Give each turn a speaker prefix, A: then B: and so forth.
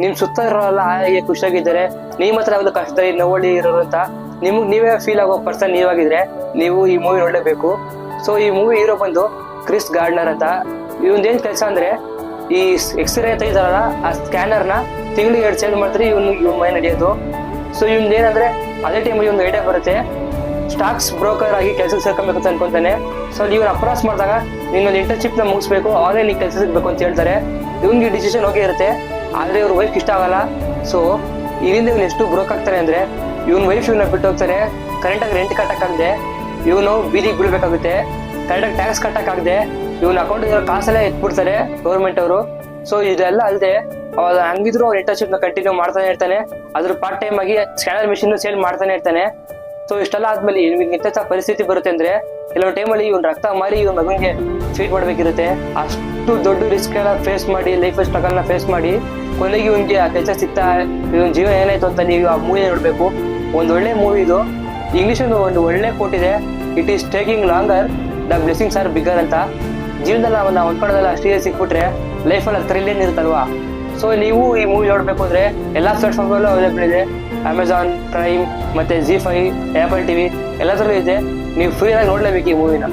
A: ನಿಮ್ ಸುತ್ತ ಇರೋಲ್ಲ ಹಾಗೆ ಖುಷಿಯಾಗಿದ್ದಾರೆ, ನೀವು ಮಾತ್ರ ಒಂದು ಕಷ್ಟದಲ್ಲಿ ನೋವಳ್ಳಿ ಇರೋರು ಅಂತ ನೀವೇ ಫೀಲ್ ಆಗೋ ಪರ್ಸನ್ ನೀವಾಗಿದ್ರೆ ನೀವು ಈ ಮೂವಿ ನೋಡ್ಲೇಬೇಕು. ಸೊ ಈ ಮೂವಿ ಹೀರೋ ಬಂದು ಕ್ರಿಸ್ ಗಾರ್ಡ್ನರ್ ಅಂತ. ಇವಂದೇನ್ ಕೆಲಸ ಅಂದ್ರೆ ಈ ಎಕ್ಸ್ರೇ ತೆಗಿದಾರಲ್ಲ ಆ ಸ್ಕ್ಯಾನರ್ ನ ತಿಂಗಳಿಗೆ 2 ಚೇಂಜ್ ಮಾಡ್ತಾರೆ ಇವ್ನ ಮೈ ನಡೆಯೋದು. ಸೊ ಇವ್ನ ಏನಂದ್ರೆ ಅದೇ ಟೈಮಲ್ಲಿ ಒಂದು ಐಡಿಯಾ ಬರುತ್ತೆ, ಸ್ಟಾಕ್ಸ್ ಬ್ರೋಕರ್ ಆಗಿ ಕೆಲಸಕ್ಕೆ ಸೇರ್ಕೊಬೇಕು ಅಂತ ಅನ್ಕೊಂತಾನೆ. ಸೊ ಇವ್ನ ಅಪ್ರಾಸ್ ಮಾಡಿದಾಗ ನಿನ್ನೊಂದು ಇಂಟರ್ನ್ಶಿಪ್ ನ ಮುಗಿಸ್ಬೇಕು, ಆದ್ರೆ ನೀನ್ ಕೆಲಸ ಸಿಗ್ಬೇಕು ಅಂತ ಹೇಳ್ತಾರೆ. ಇವ್ನಿಗೆ ಡಿಸಿಷನ್ ಹೋಗೇ ಇರುತ್ತೆ, ಆದ್ರೆ ಇವ್ರ ವೈಫ್ ಇಷ್ಟ ಆಗಲ್ಲ. ಸೊ ಇದರಿಂದ ಇವ್ನು ಎಷ್ಟು ಬ್ರೋಕ್ ಆಗ್ತಾನೆ ಅಂದ್ರೆ ಇವ್ನ ವೈಫ್ ಇವ್ನ ಬಿಟ್ಟು ಹೋಗ್ತಾರೆ, ಕರೆಂಟಾಗಿ ರೆಂಟ್ ಕಟ್ಟಕ್ಕಾಗದೆ ಇವನು ಬೀದಿಗೆ ಬೀಳ್ಬೇಕಾಗುತ್ತೆ, ಕರೆಕ್ಟಾಗಿ ಟ್ಯಾಕ್ಸ್ ಕಟ್ಟಕ್ಕಾಗದೆ ಇವನ ಅಕೌಂಟ್ ಇರೋ ಕಾಸೆಲ್ಲ ಎತ್ಬಿಡ್ತಾರೆ ಗೌರ್ಮೆಂಟ್ ಅವರು. ಸೊ ಇದೆಲ್ಲ ಅಲ್ಲದೆ ಅವಾಗ ಹಂಗಿದ್ರು ಅವ್ರ ಇಂಟರ್ನ್ಶಿಪ್ ನ ಕಂಟಿನ್ಯೂ ಮಾಡ್ತಾನೆ ಇರ್ತಾನೆ, ಅದ್ರ ಪಾರ್ಟ್ ಟೈಮ್ ಆಗಿ ಸ್ಕ್ಯಾನರ್ ಮಿಷಿನ್ ಸೇಲ್ ಮಾಡ್ತಾನೆ ಇರ್ತಾನೆ. ಸೊ ಇಷ್ಟೆಲ್ಲ ಆದ್ಮೇಲೆ ಇಂಥ ಪರಿಸ್ಥಿತಿ ಬರುತ್ತೆ ಅಂದ್ರೆ ಕೆಲವೊಂದು ಟೈಮಲ್ಲಿ ಇವ್ನ ರಕ್ತ ಮಾರಿ ಇವ್ನ ಮಗನಿಗೆ ಫೀಡ್ ಮಾಡ್ಬೇಕಿರುತ್ತೆ. ಅಷ್ಟು ದೊಡ್ಡ ರಿಸ್ಕ್ ಎಲ್ಲ ಫೇಸ್ ಮಾಡಿ, ಲೈಫ್ ಸ್ಟ್ರಗಲ್ ನ ಫೇಸ್ ಮಾಡಿ ಕೊನೆಗೆ ಇವ್ನಿಗೆ ಆ ಕೆಲಸ ಸಿಗ್ತಾ ಇವನ್ ಜೀವನ ಏನಾಯ್ತು ಅಂತ ನೀವು ಆ ಮೂವಿ ನೋಡ್ಬೇಕು. ಒಂದ್ ಒಳ್ಳೆ ಮೂವಿ ಇದು. ಇಂಗ್ಲಿಷ್ ಒಂದು ಒಳ್ಳೆ ಕೋಟ್ ಇದೆ, it is taking longer the blessings R bigger ಅಂತ. ಜೀವನದಲ್ಲಿ ನಾವು ಹೊಂದ್ಕೊಳ್ಳೋದೆಲ್ಲ ಅಷ್ಟೇ ಸಿಕ್ಬಿಟ್ರೆ ಲೈಫಲ್ಲಿ ಥ್ರಿಲ್ ಏನಿರುತ್ತಲ್ವಾ. ಸೊ ನೀವು ಈ ಮೂವಿ ನೋಡ್ಬೇಕು ಅಂದ್ರೆ ಎಲ್ಲಾ ಪ್ಲಾಟ್ಫಾರ್ಮ್ಗಳಲ್ಲೂ ಅವೈಲೇಬಲ್ ಇದೆ, ಅಮೆಝಾನ್ ಪ್ರೈಮ್ ಮತ್ತೆ ZEE5, ಆಪಲ್ TV ಎಲ್ಲದರಲ್ಲೂ ಇದೆ. ನೀವು ಫ್ರೀ ಆಗಿ ನೋಡ್ಲೇಬೇಕು ಈ ಮೂವಿನ.